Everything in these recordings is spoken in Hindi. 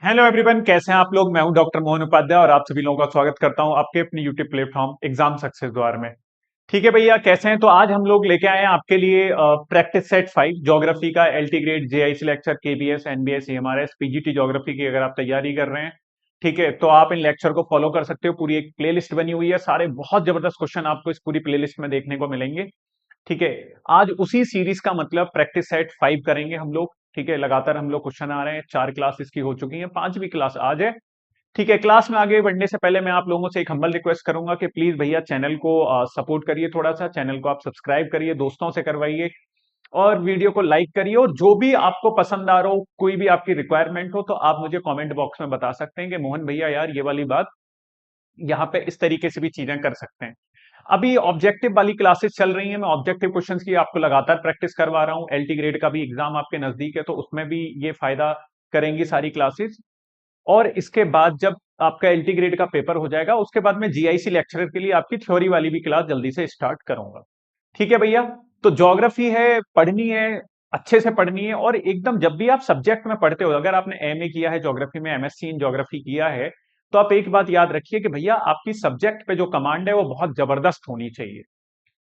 हेलो एवरीवन, कैसे हैं आप लोग। मैं हूं डॉक्टर मोहन उपाध्याय और आप सभी लोगों का स्वागत करता हूं आपके अपने यूट्यूब प्लेटफॉर्म एग्जाम सक्सेस द्वार में। ठीक है भैया, कैसे हैं। तो आज हम लोग लेके आए हैं आपके लिए प्रैक्टिस सेट 5 ज्योग्राफी का LT grade JIC lecture KBS NBS CMRS PGT geography की अगर आप तैयारी कर रहे हैं, ठीक है, तो आप इन लेक्चर को फॉलो कर सकते हो। पूरी एक प्लेलिस्ट बनी हुई है, सारे बहुत जबरदस्त क्वेश्चन आपको इस पूरी प्लेलिस्ट में देखने को मिलेंगे। ठीक है, आज उसी सीरीज का मतलब प्रैक्टिस सेट 5 करेंगे हम लोग। ठीक है, लगातार हम लोग क्वेश्चन आ रहे हैं, 4 क्लास इसकी हो चुकी है, 5वीं क्लास आज है। ठीक है, क्लास में आगे बढ़ने से पहले मैं आप लोगों से एक हम्बल रिक्वेस्ट करूंगा कि प्लीज भैया चैनल को सपोर्ट करिए, थोड़ा सा चैनल को आप सब्सक्राइब करिए, दोस्तों से करवाइए और वीडियो को लाइक करिए। और जो भी आपको पसंद आ रहा हो, कोई भी आपकी रिक्वायरमेंट हो, तो आप मुझे कमेंट बॉक्स में बता सकते हैं कि मोहन भैया यार ये वाली बात यहाँ पे इस तरीके से भी चीजें कर सकते हैं। अभी ऑब्जेक्टिव वाली क्लासेस चल रही हैं, मैं ऑब्जेक्टिव क्वेश्चंस की आपको लगातार प्रैक्टिस करवा रहा हूँ। एलटी ग्रेड का भी एग्जाम आपके नजदीक है, तो उसमें भी ये फायदा करेंगी सारी क्लासेस। और इसके बाद जब आपका एलटी ग्रेड का पेपर हो जाएगा, उसके बाद मैं जीआईसी लेक्चरर के लिए आपकी थ्योरी वाली भी क्लास जल्दी से स्टार्ट करूंगा। ठीक है भैया, तो ज्योग्राफी है, पढ़नी है, अच्छे से पढ़नी है। और एकदम जब भी आप सब्जेक्ट में पढ़ते हो, अगर आपने एमए किया है ज्योग्राफी में, एमएससी इन ज्योग्राफी किया है, तो आप एक बात याद रखिए कि भैया आपकी सब्जेक्ट पे जो कमांड है वो बहुत जबरदस्त होनी चाहिए।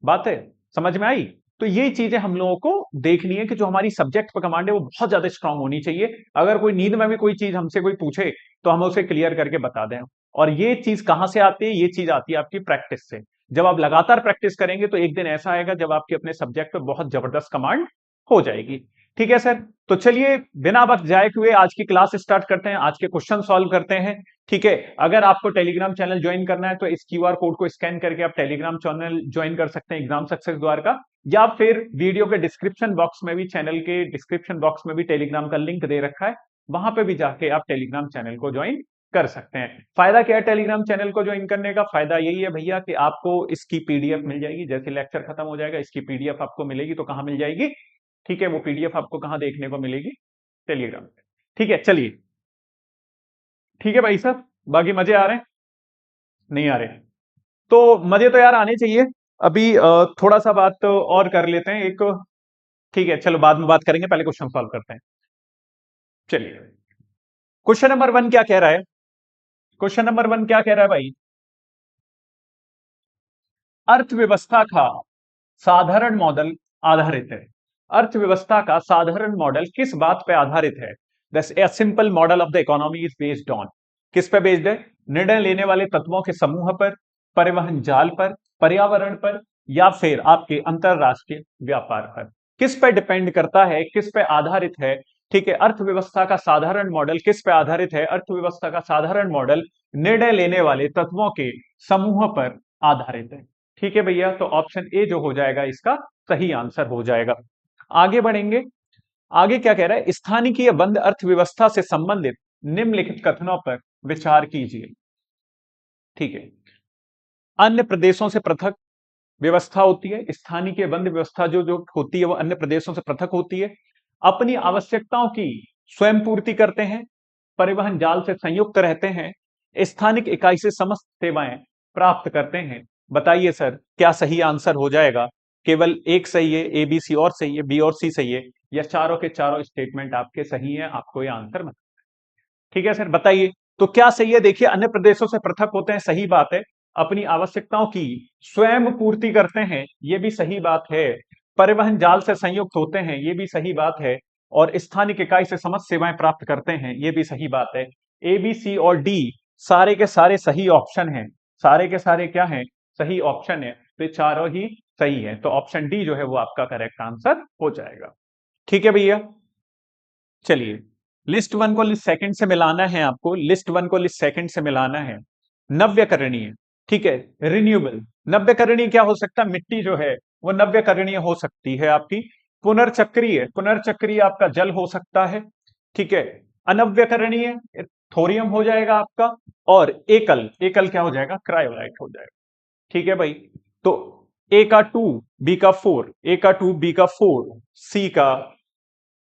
बात है, समझ में आई। तो ये चीजें हम लोगों को देखनी है कि जो हमारी सब्जेक्ट पर कमांड है वो बहुत ज्यादा स्ट्रांग होनी चाहिए। अगर कोई नींद में भी कोई चीज हमसे कोई पूछे तो हम उसे क्लियर करके बता दें। और ये चीज कहां से आती है, ये चीज आती है आपकी प्रैक्टिस से। जब आप लगातार प्रैक्टिस करेंगे तो एक दिन ऐसा आएगा जब आपके अपने सब्जेक्ट पे बहुत जबरदस्त कमांड हो जाएगी। ठीक है सर, तो चलिए बिना वक्त जाए हुए आज की क्लास स्टार्ट करते हैं, आज के क्वेश्चन सॉल्व करते हैं। ठीक है, अगर आपको टेलीग्राम चैनल ज्वाइन करना है तो इस क्यूआर कोड को स्कैन करके आप टेलीग्राम चैनल ज्वाइन कर सकते हैं एग्जाम सक्सेस द्वार का। या फिर वीडियो के डिस्क्रिप्शन बॉक्स में भी, चैनल के डिस्क्रिप्शन बॉक्स में भी टेलीग्राम का लिंक दे रखा है, वहां पे भी जाके आप टेलीग्राम चैनल को ज्वाइन कर सकते हैं। फायदा क्या है टेलीग्राम चैनल को ज्वाइन करने का? फायदा यही है भैया कि आपको इसकी पीडीएफ मिल जाएगी। जैसे लेक्चर खत्म हो जाएगा इसकी पीडीएफ आपको मिलेगी। तो कहां मिल जाएगी? ठीक है, वो पीडीएफ आपको कहां देखने को मिलेगी? टेलीग्राम पे। ठीक है, चलिए। ठीक है भाई साहब, बाकी मजे आ रहे हैं? नहीं आ रहे? तो मजे तो यार आने चाहिए। अभी थोड़ा सा बात और कर लेते हैं एक। ठीक है, चलो बाद में बात करेंगे, पहले क्वेश्चन सॉल्व करते हैं। चलिए, क्वेश्चन नंबर 1 क्या कह रहा है? क्वेश्चन नंबर 1 क्या कह रहा है भाई? अर्थव्यवस्था का साधारण मॉडल आधारित है। अर्थव्यवस्था का साधारण मॉडल किस बात पे आधारित है? The simple model of the economy is based on. किस पे बेस्ड है? निर्णय लेने वाले तत्वों के समूह पर, परिवहन जाल पर, पर्यावरण पर, या फिर आपके अंतरराष्ट्रीय व्यापार पर। किस पे डिपेंड करता है, किस पे आधारित है? ठीक है, अर्थव्यवस्था का साधारण मॉडल किस पे आधारित है? अर्थव्यवस्था का साधारण मॉडल निर्णय लेने वाले तत्वों के समूह पर आधारित है। ठीक है भैया, तो ऑप्शन ए जो हो जाएगा इसका सही आंसर हो जाएगा। आगे बढ़ेंगे। आगे क्या कह रहा है? स्थानिकीय बंद अर्थव्यवस्था से संबंधित निम्नलिखित कथनों पर विचार कीजिए। ठीक है, अन्य प्रदेशों से पृथक व्यवस्था होती है। स्थानिकीय बंद व्यवस्था जो जो होती है वो अन्य प्रदेशों से पृथक होती है। अपनी आवश्यकताओं की स्वयं पूर्ति करते हैं। परिवहन जाल से संयुक्त रहते हैं। स्थानिक इकाई से समस्त सेवाएं प्राप्त करते हैं। बताइए सर, क्या सही आंसर हो जाएगा? केवल एक सही है, ए बी सी और सही है, बी और सी सही है, या चारों के चारों स्टेटमेंट आपके सही है? आपको ये आंसर बताना। ठीक है सर, बताइए। तो क्या सही है? देखिए, अन्य प्रदेशों से पृथक होते हैं, सही बात है। अपनी आवश्यकताओं की स्वयं पूर्ति करते हैं, ये भी सही बात है। परिवहन जाल से संयुक्त होते हैं, ये भी सही बात है। और स्थानिक इकाई से समस्त सेवाएं प्राप्त करते हैं, ये भी सही बात है। ए बी सी और डी सारे के सारे सही ऑप्शन हैं। सारे के सारे क्या हैं? सही ऑप्शन है। तो ये चारों ही सही है, तो ऑप्शन डी जो है वो आपका करेक्ट आंसर हो जाएगा। ठीक है भैया, चलिए। लिस्ट वन को लिस्ट सेकंड से मिलाना है आपको, लिस्ट वन को लिस्ट सेकंड से मिलाना है। नव्यकरणीय, ठीक है, रिन्यूएबल। नव्यकरणीय क्या हो सकता है? मिट्टी जो है वो नव्यकरणीय हो सकती है आपकी। पुनर्चक्रीय, पुनर्चक्रीय आपका जल हो सकता है। ठीक है, अनव्यकरणीय थोरियम हो जाएगा आपका। और एकल, एकल क्या हो जाएगा? क्रायोलाइट हो जाएगा। ठीक है भाई, तो ए का 2, बी का 4, ए का 2, बी का 4, सी का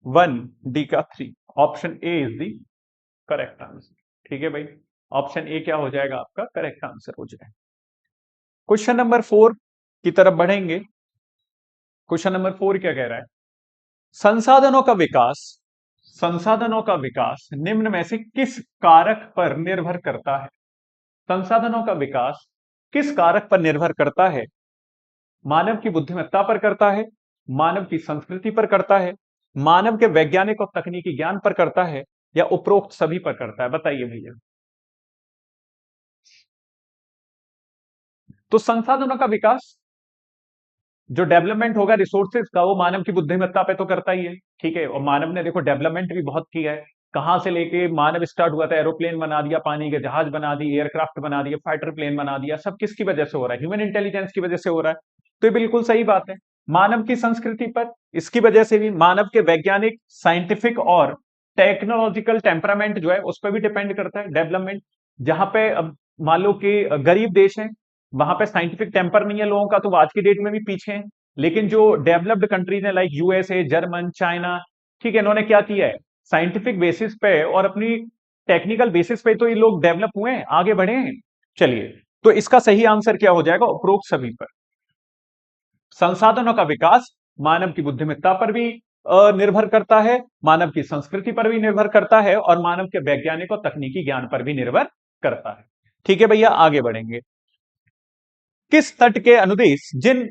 1, डी का 3। Option A is the correct answer. ठीक है भाई, ऑप्शन ए क्या हो जाएगा? आपका करेक्ट आंसर हो जाएगा। क्वेश्चन नंबर 4 की तरफ बढ़ेंगे। क्वेश्चन नंबर 4 क्या कह रहा है? संसाधनों का विकास संसाधनों का विकास निम्न में से किस कारक पर निर्भर करता है? संसाधनों का विकास किस कारक पर निर्भर करता है? मानव की बुद्धिमत्ता पर करता है, मानव की संस्कृति पर करता है, मानव के वैज्ञानिक और तकनीकी ज्ञान पर करता है, या उपरोक्त सभी पर करता है? बताइए भैया। तो संसाधनों का विकास, जो डेवलपमेंट होगा रिसोर्सेज का, वो मानव की बुद्धिमत्ता पे तो करता ही है। ठीक है, और मानव ने देखो डेवलपमेंट भी बहुत किया है। कहां से लेके मानव स्टार्ट हुआ था, एरोप्लेन बना दिया, पानी के जहाज बना दिए, एयरक्राफ्ट बना दिए, फाइटर प्लेन बना दिया, सब किसकी वजह से हो रहा है? ह्यूमन इंटेलिजेंस की वजह से हो रहा है। तो ये बिल्कुल सही बात है। मानव की संस्कृति पर, इसकी वजह से भी मानव के वैज्ञानिक, साइंटिफिक और टेक्नोलॉजिकल टेम्परामेंट जो है उस पर भी डिपेंड करता है डेवलपमेंट। जहां पे अब मान लो कि गरीब देश है, वहां पे साइंटिफिक टेम्पर नहीं है लोगों का, तो वो आज की डेट में भी पीछे हैं। लेकिन जो डेवलप्ड कंट्रीज है लाइक यूएसए, जर्मन, चाइना, ठीक है, इन्होंने क्या किया है? साइंटिफिक बेसिस पे और अपनी टेक्निकल बेसिस पे तो ये लोग डेवलप हुए हैं, आगे बढ़े हैं। चलिए, तो इसका सही आंसर क्या हो जाएगा? उपरोक्त सभी पर। संसाधनों का विकास मानव की बुद्धिमत्ता पर भी निर्भर करता है, मानव की संस्कृति पर भी निर्भर करता है, और मानव के वैज्ञानिक और तकनीकी ज्ञान पर भी निर्भर करता है। ठीक है भैया, आगे बढ़ेंगे। किस तट के अनुदेश जिन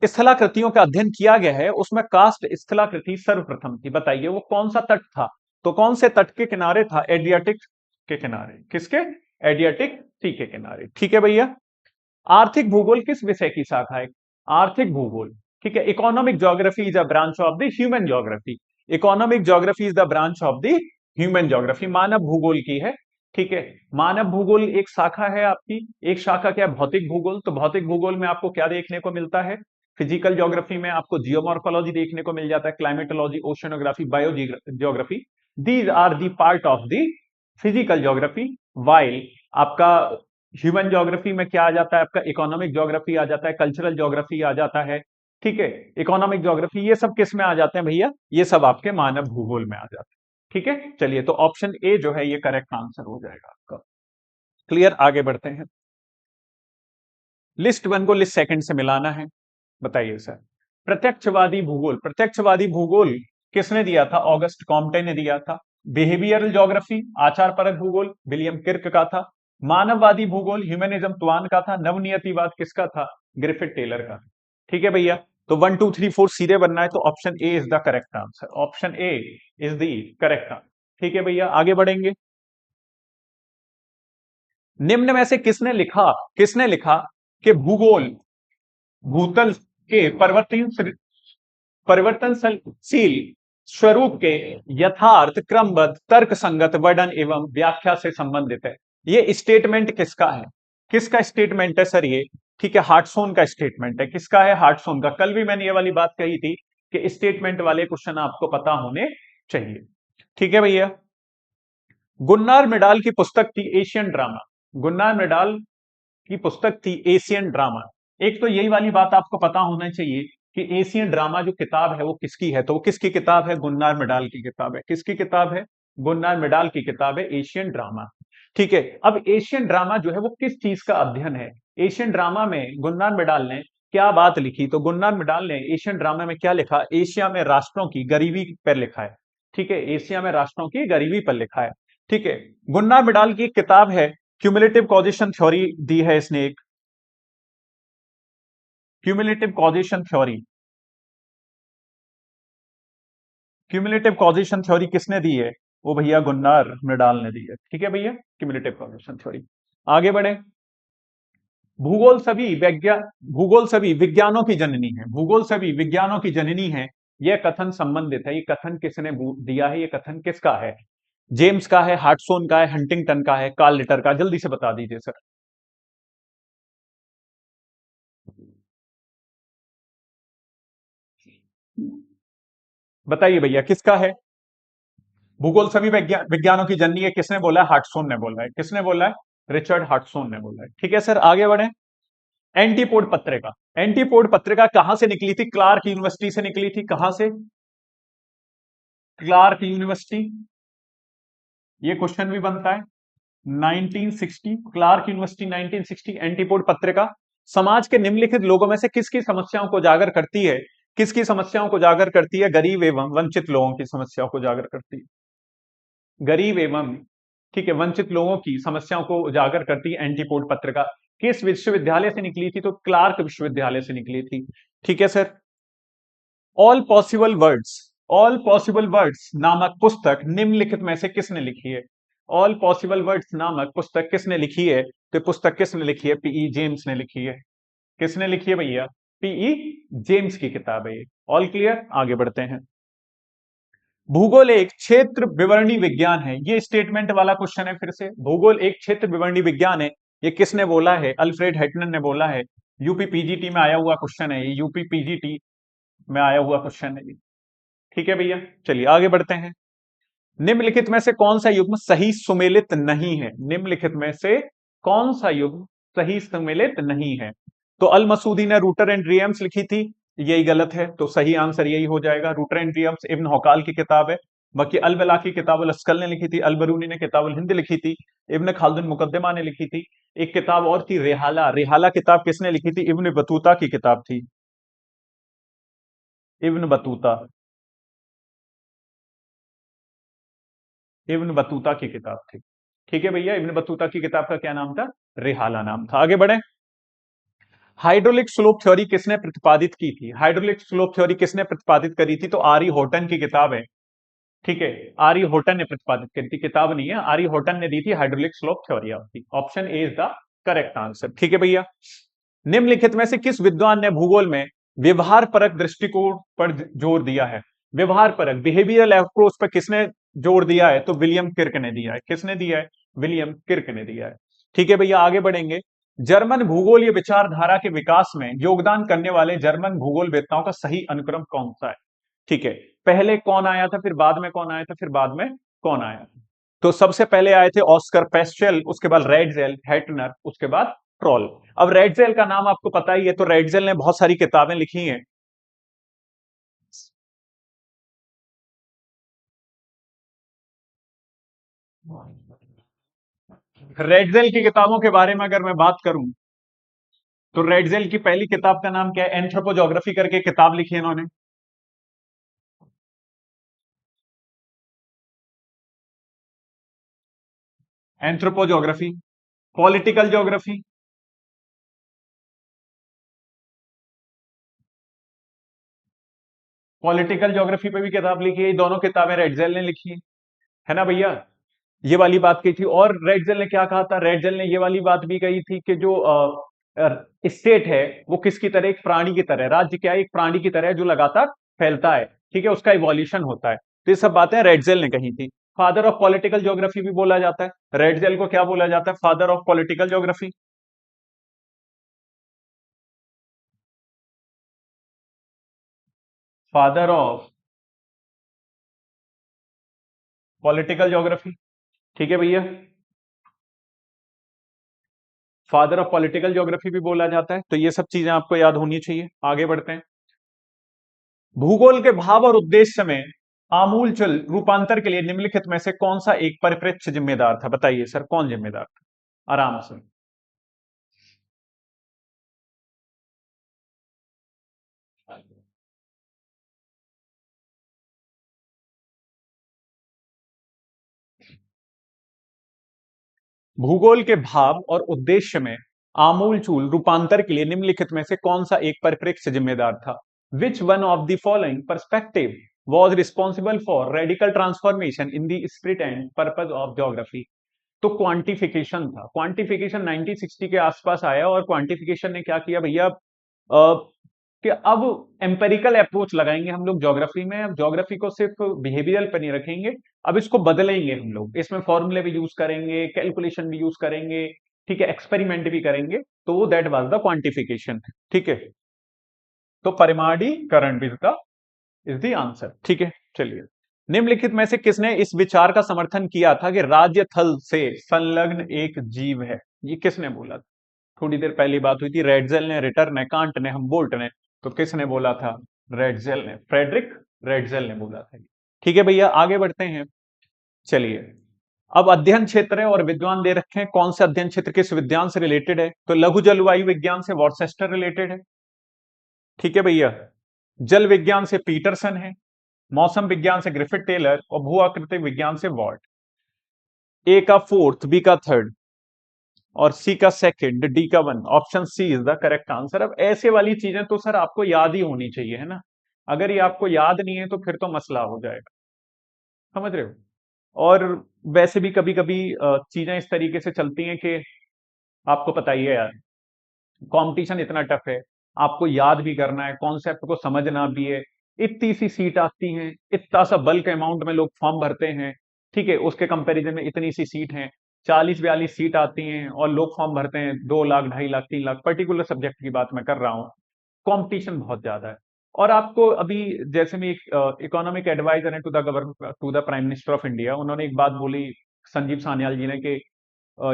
स्थलाकृतियों का अध्ययन किया गया है उसमें कास्ट स्थलाकृति सर्वप्रथम थी? बताइए वो कौन सा तट था? तो कौन से तट के किनारे था? एडियाटिक के किनारे। किसके? एडियाटिक सी के किनारे। ठीक है भैया। आर्थिक भूगोल किस विषय की शाखा है? आर्थिक भूगोल, ठीक है। Economic geography is a branch of the human geography. Economic geography is the branch of the human geography, मानव भूगोल की है। ठीक है, मानव भूगोल एक शाखा है आपकी। एक शाखा क्या है? भौतिक भूगोल। तो भौतिक भूगोल में आपको क्या देखने को मिलता है? फिजिकल ज्योग्राफी में आपको जियोमॉर्फोलॉजी देखने को मिल जाता है, climatology, oceanography, bio geography. These are the part of the physical geography. While आपका ह्यूमन ज्योग्राफी में क्या आ जाता है? आपका इकोनॉमिक ज्योग्राफी आ जाता है, कल्चरल ज्योग्राफी आ जाता है। ठीक है, इकोनॉमिक ज्योग्राफी, ये सब किस में आ जाते हैं भैया? ये सब आपके मानव भूगोल में आ जाते हैं। ठीक है, चलिए, तो ऑप्शन ए जो है ये करेक्ट आंसर हो जाएगा आपका। क्लियर, आगे बढ़ते हैं। लिस्ट वन को लिस्ट सेकंड से मिलाना है। बताइए सर। प्रत्यक्षवादी भूगोल, प्रत्यक्षवादी भूगोल किसने दिया था? ऑगस्ट कॉम्टे ने दिया था। बिहेवियरल ज्योग्राफी, आचार परक भूगोल, विलियम किर्क का था। मानववादी भूगोल, ह्यूमनिज्म, ट्वान का था। नवनियतिवाद किसका था? ग्रिफिथ टेलर का। ठीक है भैया, तो 1 2 3 4 सीधे बनना है, तो option A is the correct answer. Option A is the correct answer. ठीक है भैया, आगे बढ़ेंगे। निम्न में से किसने लिखा कि भूगोल भूतल के परिवर्तनशील स्वरूप के यथार्थ, क्रमबद्ध, तर्क संगत वर्णन एवं व्याख्या से संबंधित है? ये स्टेटमेंट किसका है? किसका स्टेटमेंट है सर ये? ठीक है, हार्टसोन का स्टेटमेंट है। किसका है? हार्टसोन का। कल भी मैंने ये वाली बात कही थी कि स्टेटमेंट वाले क्वेश्चन आपको पता होने चाहिए। ठीक है भैया। गुन्नार मिडाल की पुस्तक थी एशियन ड्रामा। गुन्नार मिडाल की पुस्तक थी एशियन ड्रामा। एक तो यही वाली बात आपको पता होना चाहिए कि एशियन ड्रामा जो किताब है वो किसकी है? तो वो किसकी किताब है? गुन्नार मिडाल की किताब है। किसकी किताब है? गुन्नार मिडाल की किताब है एशियन ड्रामा। ठीक है, अब एशियन ड्रामा जो है वो किस चीज का अध्ययन है? एशियन ड्रामा में गुन्नार मिडाल ने क्या बात लिखी? तो गुन्नार मिडाल ने एशियन ड्रामा में क्या लिखा? एशिया में राष्ट्रों की गरीबी पर लिखा है। ठीक है, एशिया में राष्ट्रों की गरीबी पर लिखा है। ठीक है, गुन्नार मिडाल की एक किताब है, क्यूमुलेटिव कॉजेशन थ्योरी दी है इसने एक। Cumulative causation theory, cumulative causation theory किसने दी है? वो भैया गुन्नार मिडाल ने दी है। ठीक है भैया, क्यूमुलेटिव कॉजेशन थ्योरी। आगे बढ़े। भूगोल सभी विज्ञानों की जननी है। भूगोल सभी विज्ञानों की जननी है, यह कथन संबंधित है। ये कथन किसने दिया है? ये कथन किसका है? जेम्स का है, हार्टसोन का है, हंटिंगटन का है, कार्ल लिटर का? जल्दी से बता दीजिए सर। बताइए भैया किसका है? भूगोल सभी विज्ञानों की जननी है, किसने बोला है? हार्टसोन ने बोला है। किसने बोला है? रिचर्ड हार्टसोन ने बोला है। ठीक है सर, आगे बढ़े। एंटीपोड पत्रिका, एंटीपोड पत्रिका कहां से निकली थी? क्लार्क यूनिवर्सिटी से निकली थी। कहां से? Clark university. ये क्वेश्चन भी बनता है। 1960, क्लार्क यूनिवर्सिटी 1960। एंटीपोड पत्रिका समाज के निम्नलिखित लोगों में से किसकी समस्याओं को उजागर करती है? किसकी समस्याओं को उजागर करती है? गरीब एवं वंचित लोगों की समस्याओं को उजागर करती है। गरीब एवं ठीक है वंचित लोगों की समस्याओं को उजागर करती एंटीपोड पत्रिका किस विश्वविद्यालय से निकली थी? तो क्लार्क विश्वविद्यालय से निकली थी। ठीक है sir. All possible words, all possible words नामक पुस्तक निम्नलिखित में से किसने लिखी है? ऑल पॉसिबल वर्ड्स नामक पुस्तक किसने लिखी है? तो पुस्तक किसने लिखी है? पीई जेम्स ने लिखी है। किसने लिखी है भैया? पीई जेम्स की किताब है ये। ऑल क्लियर, आगे बढ़ते हैं। भूगोल एक क्षेत्र विवरणी विज्ञान है, ये स्टेटमेंट वाला क्वेश्चन है। फिर से, भूगोल एक क्षेत्र विवरणी विज्ञान है, ये किसने बोला है? अल्फ्रेड हेटनर ने बोला है। यूपी पीजीटी में आया हुआ क्वेश्चन है ये, यूपी पीजीटी में आया हुआ क्वेश्चन है ये। ठीक है भैया, चलिए आगे बढ़ते हैं। निम्नलिखित में से कौन सा युग्म सही सुमेलित नहीं है? निम्नलिखित में से कौन सा युग्म सही सुमेलित नहीं है? तो अल मसूदी ने रूटर एंड रियम्स लिखी थी, यही गलत है, तो सही आंसर यही हो जाएगा। रूटर एंड रियम्स इब्न हौकाल की किताब है। बाकी अल बला की किताब अल अस्कल ने लिखी थी, अल बरूनी ने किताब अल हिंद लिखी थी, इब्न खालदुन मुकद्दमा ने लिखी थी। एक किताब और थी रेहाला, रेहाला किताब किसने लिखी थी? इब्न बतूता की किताब थी, इब्न बतूता, इब्न बतूता की किताब थी। ठीक है भैया, इब्न बतूता की किताब का क्या नाम था? रेहाला नाम था। आगे बढ़े। हाइड्रोलिक स्लोप थ्योरी किसने प्रतिपादित की थी? हाइड्रोलिक स्लोप थ्योरी किसने प्रतिपादित करी थी? तो आरी होटन की किताब है। ठीक है, आरी होटन ने प्रतिपादित करी थी, किताब नहीं है, आरी होटन ने दी थी हाइड्रोलिक स्लोप थ्योरी आपकी। Option A is the correct answer. ठीक है भैया। निम्नलिखित में से किस विद्वान ने भूगोल में व्यवहार परक दृष्टिकोण पर जोर दिया है? व्यवहार परक, बिहेवियरल अप्रोच पर किसने जोर दिया है? तो विलियम किर्क ने दिया है। किसने दिया है? विलियम किर्क ने दिया है। ठीक है भैया, आगे बढ़ेंगे। जर्मन भूगोलीय विचारधारा के विकास में योगदान करने वाले जर्मन भूगोल वेत्ताओं का सही अनुक्रम कौन सा है? ठीक है, पहले कौन आया था, फिर बाद में कौन आया था, फिर बाद में कौन आया था? तो सबसे पहले आए थे ऑस्कर पेस्टेल, उसके बाद रेडजेल, हेटनर, उसके बाद ट्रॉल। अब रेडजेल का नाम आपको पता ही है, तो रेडजेल ने बहुत सारी किताबें लिखी हैं। रेडजेल की किताबों के बारे में अगर मैं बात करूं, तो रेडजेल की पहली किताब का नाम क्या है? एंथ्रोपोजोग्राफी करके किताब लिखी है इन्होंने। Anthropogeography. Political geography. Political geography पे भी किताब लिखी है, ये दोनों किताबें रेडजेल ने लिखी है ना भैया? ये वाली बात कही थी। और रेडजेल ने क्या कहा था? रेडजेल ने ये वाली बात भी कही थी कि जो स्टेट है वो किसकी तरह? एक प्राणी की तरह। राज्य क्या है? एक प्राणी की तरह है जो लगातार फैलता है। ठीक है, उसका इवोल्यूशन होता है। तो ये सब बातें रेडजेल ने कही थी। फादर ऑफ पॉलिटिकल ज्योग्राफी भी बोला जाता है रेडजेल को। क्या बोला जाता है? Father of political geography. Father of political geography. ठीक है भैया, फादर ऑफ पॉलिटिकल ज्योग्राफी भी बोला जाता है। तो ये सब चीजें आपको याद होनी चाहिए। आगे बढ़ते हैं। भूगोल के भाव और उद्देश्य में आमूलचूल रूपांतर के लिए निम्नलिखित में से कौन सा एक परिप्रेक्ष्य जिम्मेदार था? बताइए सर, कौन जिम्मेदार था? आराम से। भूगोल के भाव और उद्देश्य में आमूलचूल रूपांतर के लिए निम्नलिखित में से कौन सा एक परिप्रेक्ष्य जिम्मेदार था? Which one of the following perspective was responsible for radical transformation in the spirit and purpose of geography? तो क्वांटिफिकेशन था। क्वांटिफिकेशन 1960 के आसपास आया, और क्वांटिफिकेशन ने क्या किया भैया? कि अब एम्पेरिकल अप्रोच लगाएंगे हम लोग ज्योग्राफी में। अब ज्योग्राफी को सिर्फ बिहेवियरल पर नहीं रखेंगे, अब इसको बदलेंगे हम लोग। इसमें फॉर्मूले भी यूज करेंगे, कैलकुलेशन भी यूज करेंगे, ठीक है, एक्सपेरिमेंट भी करेंगे। तो दैट वाज द क्वांटिफिकेशन। ठीक है, तो परिमाणीकरण भी इसका इज द आंसर। ठीक है, चलिए। निम्नलिखित में से किसने इस विचार का समर्थन किया था कि राज्य थल से संलग्न एक जीव है? ये किसने बोला था? थोड़ी देर पहली बात हुई थी, रेडजेल ने, रिटर ने, कांट ने, हमबोल्ट ने। तो किसने बोला था? रेडजेल ने, फ्रेडरिक रेडजेल ने बोला था। ठीक है भैया, आगे बढ़ते हैं। चलिए, अब अध्ययन क्षेत्र है और विद्वान दे रखे हैं। कौन से अध्ययन क्षेत्र किस विज्ञान से रिलेटेड है? तो लघु जलवायु विज्ञान से वॉर्सेस्टर रिलेटेड है। ठीक है भैया, जल विज्ञान से पीटरसन है, मौसम विज्ञान से ग्रिफिथ टेलर, और भू आकृति विज्ञान से वॉर्ट। ए का फोर्थ, बी का थर्ड और सी का सेकंड, डी का one. Option C is the correct answer. अब ऐसे वाली चीजें तो सर आपको याद ही होनी चाहिए, है ना। अगर ये आपको याद नहीं है तो फिर तो मसला हो जाएगा, समझ रहे हो। और वैसे भी कभी कभी चीजें इस तरीके से चलती हैं कि आपको पता ही है यार, कंपटीशन इतना टफ है, आपको याद भी करना है, कॉन्सेप्ट को समझना भी है। इतनी सी सीट आती हैं, इतना सा बल्क अमाउंट में लोग फॉर्म भरते हैं, ठीक है, उसके कंपैरिजन में इतनी सी सीट हैं, 40-42 सीट आती हैं और लोग फॉर्म भरते हैं 2 लाख, 2.5 लाख, 3 लाख, पर्टिकुलर सब्जेक्ट की बात मैं कर रहा हूँ। कंपटीशन बहुत ज्यादा है। और आपको अभी, जैसे में एक इकोनॉमिक एडवाइजर है to the government, to the prime minister of India, उन्होंने एक बात बोली, संजीव सान्याल जी ने, कि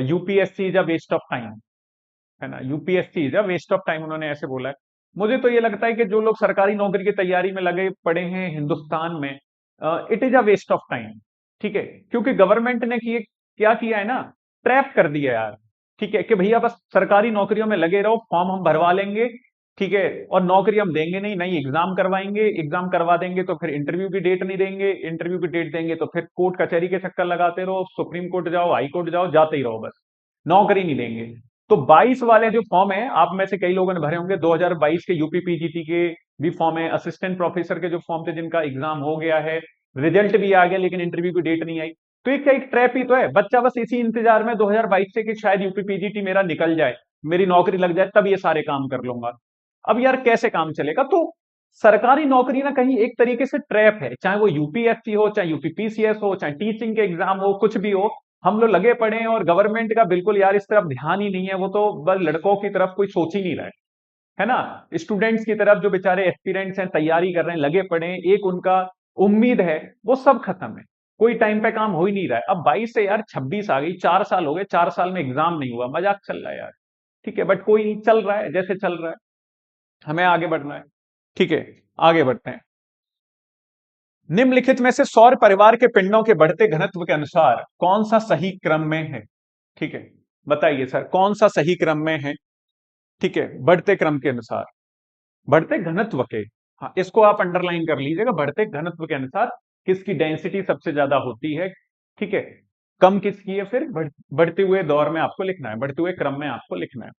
UPSC is a waste of time, है ना। UPSC is a waste of time, उन्होंने ऐसे बोला है। मुझे तो ये लगता है कि जो लोग सरकारी नौकरी की तैयारी में लगे पड़े हैं हिंदुस्तान में, it is a waste of time, ठीक है। क्योंकि गवर्नमेंट ने क्या किया है ना, ट्रैप कर दिया यार, ठीक है, कि भैया बस सरकारी नौकरियों में लगे रहो, फॉर्म हम भरवा लेंगे, ठीक है, और नौकरी हम देंगे नहीं, नहीं एग्जाम करवाएंगे, एग्जाम करवा देंगे तो फिर इंटरव्यू की डेट नहीं देंगे, इंटरव्यू की डेट देंगे तो फिर कोर्ट कचहरी के चक्कर लगाते रहो, सुप्रीम कोर्ट जाओ, हाई कोर्ट जाओ, जाते ही रहो, बस नौकरी नहीं देंगे। तो 22 वाले जो फॉर्म है, आप में से कई लोगों ने भरे होंगे, 2022 के यूपी पीजीटी के भी फॉर्म है, असिस्टेंट प्रोफेसर के जो फॉर्म थे जिनका एग्जाम हो गया है, रिजल्ट भी आ गया लेकिन इंटरव्यू की डेट नहीं आई। तो एक एक ट्रैप ही तो है, बच्चा बस इसी इंतजार में 2022 से कि शायद यूपी पीजीटी मेरा निकल जाए, मेरी नौकरी लग जाए, तब ये सारे काम कर लूंगा। अब यार कैसे काम चलेगा। तो सरकारी नौकरी ना कहीं एक तरीके से ट्रैप है, चाहे वो यूपीएससी हो, चाहे यूपीपीसीएस हो, चाहे टीचिंग के एग्जाम हो, कुछ भी हो, हम लोग लगे पड़े हैं और गवर्नमेंट का बिल्कुल यार इस तरफ ध्यान ही नहीं है। वो तो बस लड़कों की तरफ कोई सोच ही नहीं रहा है ना। स्टूडेंट्स की तरफ जो बेचारे एस्पिरेंट्स हैं, तैयारी कर रहे हैं, लगे पड़े हैं, एक उनका उम्मीद है, वो सब खत्म है। कोई टाइम पे काम हो ही नहीं रहा है। अब 22 से यार 26 आ गई, 4 साल हो गए, 4 साल में एग्जाम नहीं हुआ, मजाक चल रहा है यार, ठीक है, बट कोई नहीं, चल रहा है जैसे चल रहा है, हमें आगे बढ़ना है, ठीक है। आगे बढ़ते हैं। निम्नलिखित में से सौर परिवार के पिंडों के बढ़ते घनत्व के अनुसार कौन सा सही क्रम में है, ठीक है, बताइए सर कौन सा सही क्रम में है, ठीक है, बढ़ते क्रम के अनुसार, बढ़ते घनत्व के। हाँ, इसको आप अंडरलाइन कर लीजिएगा, बढ़ते घनत्व के अनुसार किसकी डेंसिटी सबसे ज्यादा होती है, ठीक है, कम किसकी है, फिर बढ़ते हुए दौर में आपको लिखना है, बढ़ते हुए क्रम में आपको लिखना है,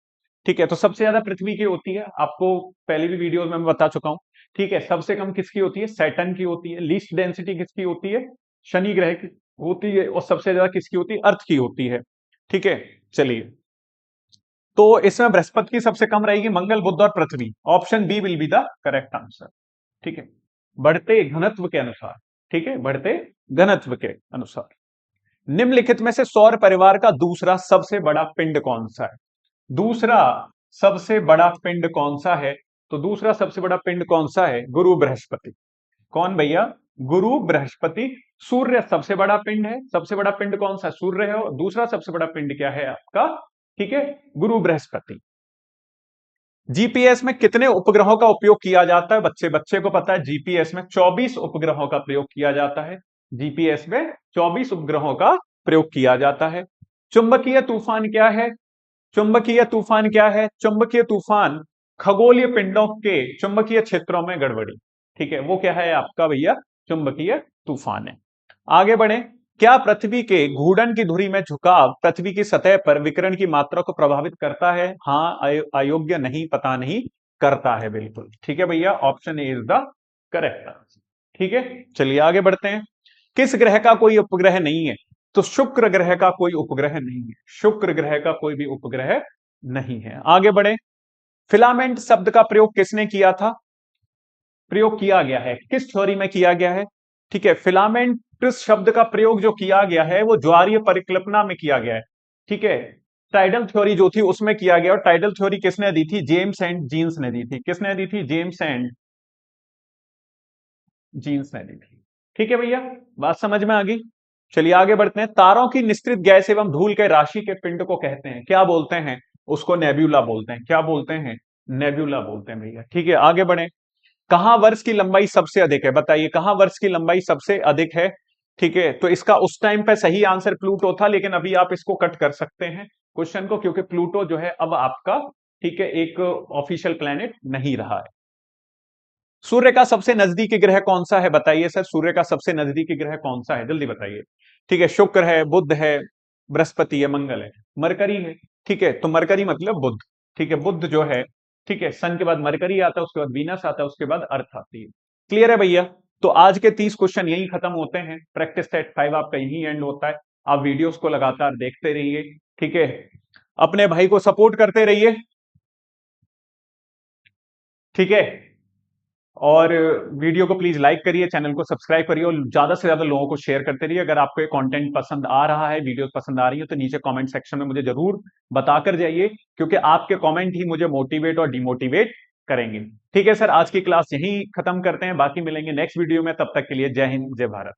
ठीक है। तो सबसे ज्यादा पृथ्वी की होती है, आपको पहले भी वीडियोस में मैं बता चुका हूं, ठीक है। सबसे कम किसकी होती है, सैटर्न की होती है। लीस्ट डेंसिटी किसकी होती है, शनि ग्रह की होती है। और सबसे ज्यादा किसकी होती है, अर्थ की होती है, ठीक है। चलिए, तो इसमें बृहस्पति की सबसे कम रहेगी, मंगल, बुध और पृथ्वी। Option B will be the correct answer, ठीक है, बढ़ते घनत्व के अनुसार, ठीक है, बढ़ते घनत्व के अनुसार। निम्नलिखित में से सौर परिवार का दूसरा सबसे बड़ा पिंड कौन सा है, दूसरा सबसे बड़ा पिंड कौन सा है। तो दूसरा सबसे बड़ा पिंड कौन सा है, गुरु बृहस्पति। कौन भैया, गुरु बृहस्पति। सूर्य सबसे बड़ा पिंड है, सबसे बड़ा पिंड कौन सा, सूर्य है। और दूसरा सबसे बड़ा पिंड क्या है आपका, ठीक है, गुरु बृहस्पति। जीपीएस में कितने उपग्रहों का उपयोग किया जाता है, बच्चे बच्चे को पता है, जीपीएस में 24 उपग्रहों का प्रयोग किया जाता है। जीपीएस में 24 उपग्रहों का प्रयोग किया जाता है। चुंबकीय तूफान क्या है, चुंबकीय तूफान क्या है, चुंबकीय तूफान खगोलीय पिंडों के चुंबकीय क्षेत्रों में गड़बड़ी, ठीक है, वो क्या है आपका भैया, चुंबकीय तूफान है। आगे बढ़े। क्या पृथ्वी के घूर्णन की धुरी में झुकाव पृथ्वी की सतह पर विकिरण की मात्रा को प्रभावित करता है, हाँ, अयोग्य, नहीं, पता नहीं, करता है, बिल्कुल, ठीक है भैया, option A is the correct answer, ठीक है। चलिए आगे बढ़ते हैं। किस ग्रह का कोई उपग्रह नहीं है, तो शुक्र ग्रह का कोई उपग्रह नहीं है, शुक्र ग्रह का कोई भी उपग्रह नहीं है। आगे बढ़े। फिलामेंट शब्द का प्रयोग किसने किया था, प्रयोग किया गया है, किस थ्योरी में किया गया है, ठीक है। फिलामेंट शब्द का प्रयोग जो किया गया है वो ज्वारीय परिकल्पना में किया गया है, ठीक है। टाइडल थ्योरी जो थी उसमें किया गया, और टाइडल थ्योरी किसने दी थी, जेम्स एंड जीन्स ने दी थी। किसने दी थी, जेम्स एंड जीन्स ने दी थी, ठीक है भैया, बात समझ में आ गई। चलिए आगे बढ़ते हैं। तारों की निश्चित गैस एवं धूल के राशि के पिंड को कहते हैं, क्या बोलते हैं, उसको नेब्यूला बोलते हैं। क्या बोलते हैं, नेब्यूला बोलते हैं भैया, ठीक है। आगे बढ़े। कहां वर्ष की लंबाई सबसे अधिक है, बताइए कहां वर्ष की लंबाई सबसे अधिक है, ठीक है। तो इसका उस टाइम पे सही आंसर प्लूटो था, लेकिन अभी आप इसको कट कर सकते हैं क्वेश्चन को, क्योंकि प्लूटो जो है अब आपका, ठीक है, एक ऑफिशियल प्लेनेट नहीं रहा है। सूर्य का सबसे नजदीकी ग्रह कौन सा है, बताइए सर, सूर्य का सबसे नजदीकी ग्रह कौन सा है, जल्दी बताइए, ठीक है। शुक्र है, बुध है, बृहस्पति है, मंगल है, मरकरी है। ठीक है, तो मरकरी मतलब बुध। ठीक है, बुध जो है, ठीक है, सन के बाद मरकरी आता है, उसके बाद वीनस आता है, उसके बाद अर्थ आती है। क्लियर है भैया? तो आज के 30 क्वेश्चन यही खत्म होते हैं। प्रैक्टिस सेट 5 आपका यही एंड होता है। आप वीडियोस को लगातार देखते रहिए। ठीक है, अपने भाई को सपोर्ट करते रहिए। ठीक है, और वीडियो को प्लीज लाइक करिए, चैनल को सब्सक्राइब करिए और ज्यादा से ज्यादा लोगों को शेयर करते रहिए। अगर आपको ये कंटेंट पसंद आ रहा है, वीडियोस पसंद आ रही है, तो नीचे कमेंट सेक्शन में मुझे जरूर बताकर जाइए, क्योंकि आपके कमेंट ही मुझे मोटिवेट और डिमोटिवेट करेंगे। ठीक है सर, आज की क्लास यहीं खत्म करते हैं, बाकी मिलेंगे नेक्स्ट वीडियो में। तब तक के लिए जय हिंद, जय भारत।